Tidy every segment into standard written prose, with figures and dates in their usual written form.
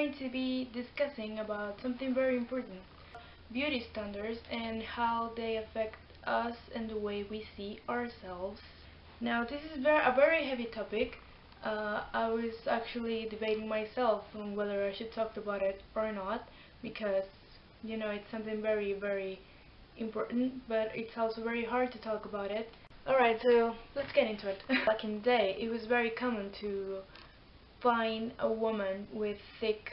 going to be discussing about something very important, beauty standards and how they affect us and the way we see ourselves. Now, this is a very heavy topic. I was actually debating myself on whether I should talk about it or not because, it's something very, very important, but it's also very hard to talk about it. Alright, so let's get into it. Back in the day, it was very common to find a woman with thick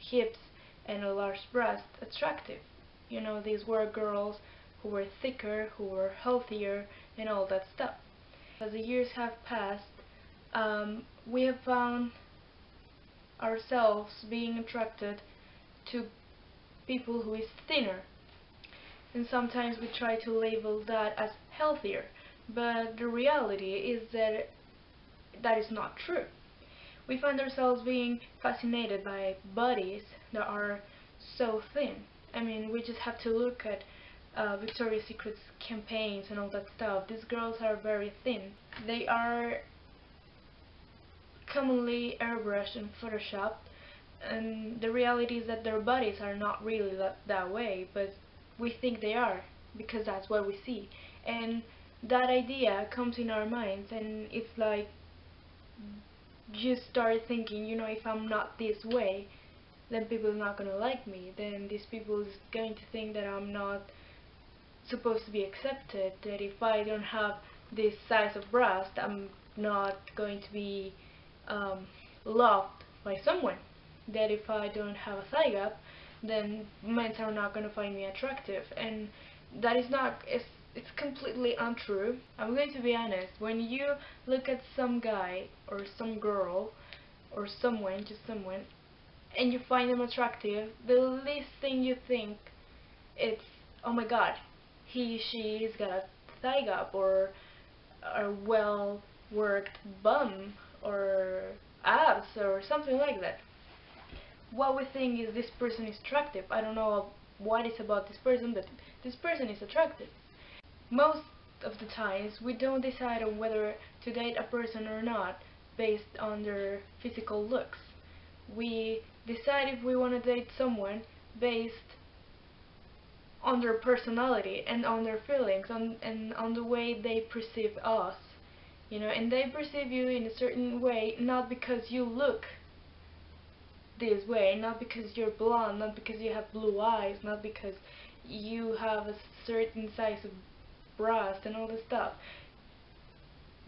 hips and a large breast attractive. These were girls who were thicker, who were healthier, and all that stuff. As the years have passed, we have found ourselves being attracted to people who is thinner, and sometimes we try to label that as healthier, but the reality is that that is not true. We find ourselves being fascinated by bodies that are so thin. I mean, we just have to look at Victoria's Secret's campaigns and all that stuff. These girls are very thin. They are commonly airbrushed and photoshopped, and the reality is that their bodies are not really that way, but we think they are because that's what we see. And that idea comes in our minds, and it's like you start thinking, if I'm not this way, then people are not gonna like me. Then these people is going to think that I'm not supposed to be accepted. That if I don't have this size of breast, I'm not going to be loved by someone. That if I don't have a thigh gap, then men are not gonna find me attractive. And that is not. It's completely untrue. I'm going to be honest. When you look at some guy or some girl or someone, just someone, and you find them attractive, the least thing you think it's, oh my god, she's got a thigh gap or a well worked bum or abs or something like that. What we think is this person is attractive. I don't know what it's about this person, but this person is attractive. Most of the times we don't decide on whether to date a person or not based on their physical looks. We decide if we want to date someone based on their personality and on their feelings and on the way they perceive us. And they perceive you in a certain way, not because you look this way, not because you're blonde, not because you have blue eyes, not because you have a certain size of breast and all this stuff.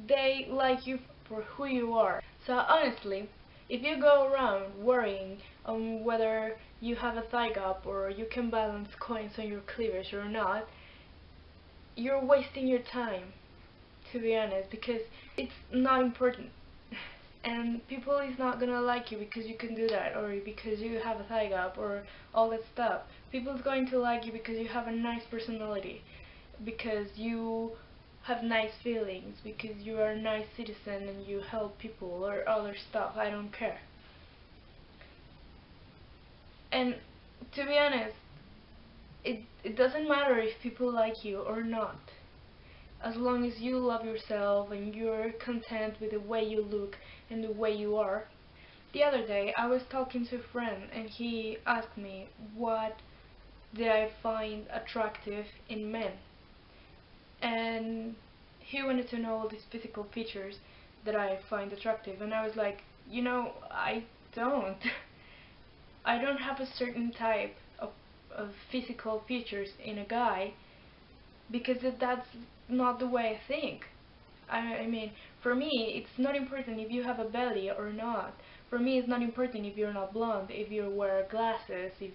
They like you for who you are. So honestly, if you go around worrying on whether you have a thigh gap or you can balance coins on your cleavage or not, you're wasting your time, to be honest, because it's not important. And people is not gonna like you because you can do that, or because you have a thigh gap, or all that stuff. People's going to like you because you have a nice personality, because you have nice feelings, because you are a nice citizen and you help people or other stuff. I don't care. And to be honest, it doesn't matter if people like you or not, as long as you love yourself and you're content with the way you look and the way you are. The other day I was talking to a friend and he asked me what did I find attractive in men, and he wanted to know all these physical features that I find attractive, and I was like, I don't. I don't have a certain type of physical features in a guy because that's not the way I think. I mean, for me, it's not important if you have a belly or not. For me, it's not important if you're not blonde, if you wear glasses, if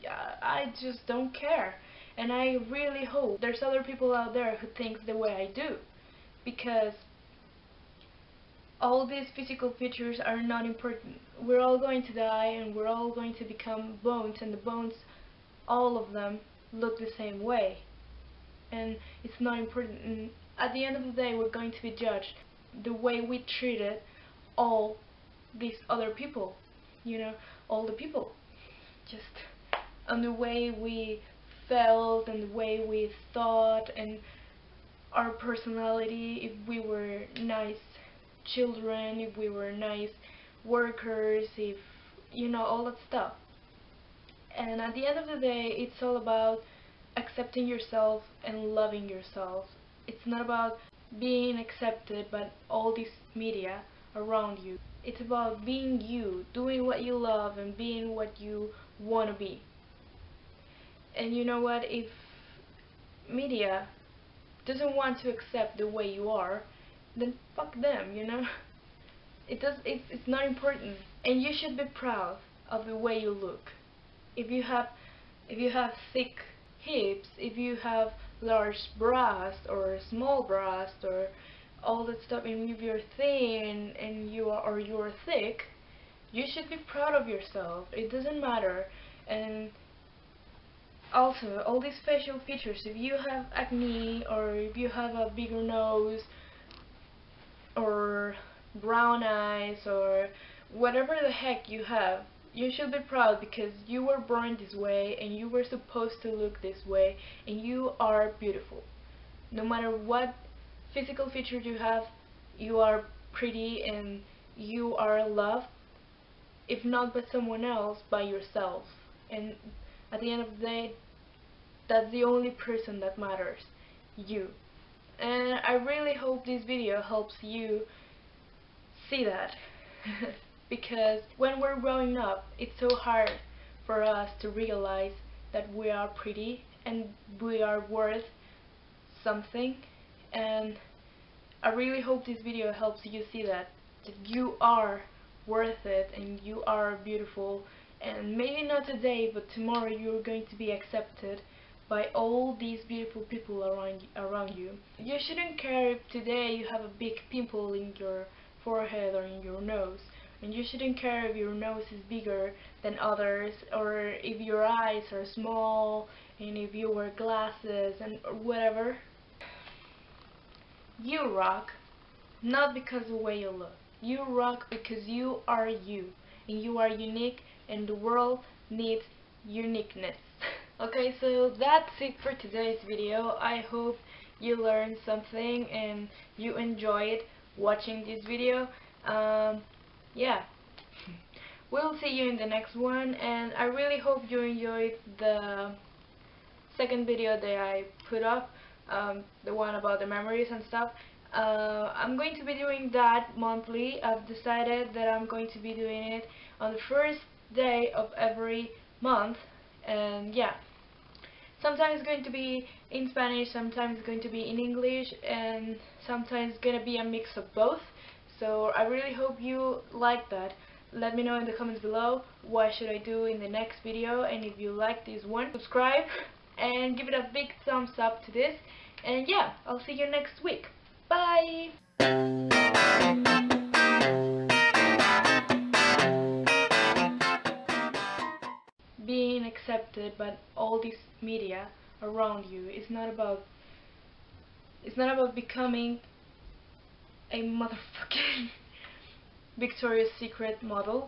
I just don't care. And I really hope there's other people out there who think the way I do, because all these physical features are not important. We're all going to die and we're all going to become bones, and the bones, all of them, look the same way. And it's not important. And at the end of the day, we're going to be judged the way we treated all these other people, all the people, just on the way we felt and the way we thought and our personality, if we were nice children, if we were nice workers, if all that stuff. And at the end of the day, it's all about accepting yourself and loving yourself. It's not about being accepted by all this media around you. It's about being you, doing what you love and being what you want to be. And you know what? If media doesn't want to accept the way you are, then fuck them. It's not important. And you should be proud of the way you look. If you have thick hips, if you have large breasts or small breasts or all that stuff, and if you're thin and you're thick, you should be proud of yourself. It doesn't matter. And also, all these facial features, if you have acne or if you have a bigger nose or brown eyes or whatever the heck you have, you should be proud because you were born this way and you were supposed to look this way, and you are beautiful. No matter what physical features you have, you are pretty and you are loved, if not by someone else, by yourself. And at the end of the day, that's the only person that matters, you. And I really hope this video helps you see that. Because when we're growing up, it's so hard for us to realize that we are pretty and we are worth something. And I really hope this video helps you see that you are worth it and you are beautiful. And maybe not today, but tomorrow you're going to be accepted by all these beautiful people around you. You shouldn't care if today you have a big pimple in your forehead or in your nose. And you shouldn't care if your nose is bigger than others, or if your eyes are small, and if you wear glasses and whatever. You rock, not because of the way you look. You rock because you are you, and you are unique, and the world needs uniqueness. Okay, so that's it for today's video. I hope you learned something and you enjoyed watching this video. Yeah, we'll see you in the next one, and I really hope you enjoyed the second video that I put up, the one about the memories and stuff. I'm going to be doing that monthly. I've decided that I'm going to be doing it on the first day of every month, and yeah, sometimes it's going to be in Spanish, sometimes it's going to be in English, and sometimes it's going to be a mix of both. So I really hope you like that. Let me know in the comments below what should I do in the next video, and if you like this one, subscribe and give it a big thumbs up to this. And yeah, I'll see you next week. Bye! Being accepted by all this media around you is not about becoming a motherfucking Victoria's Secret model.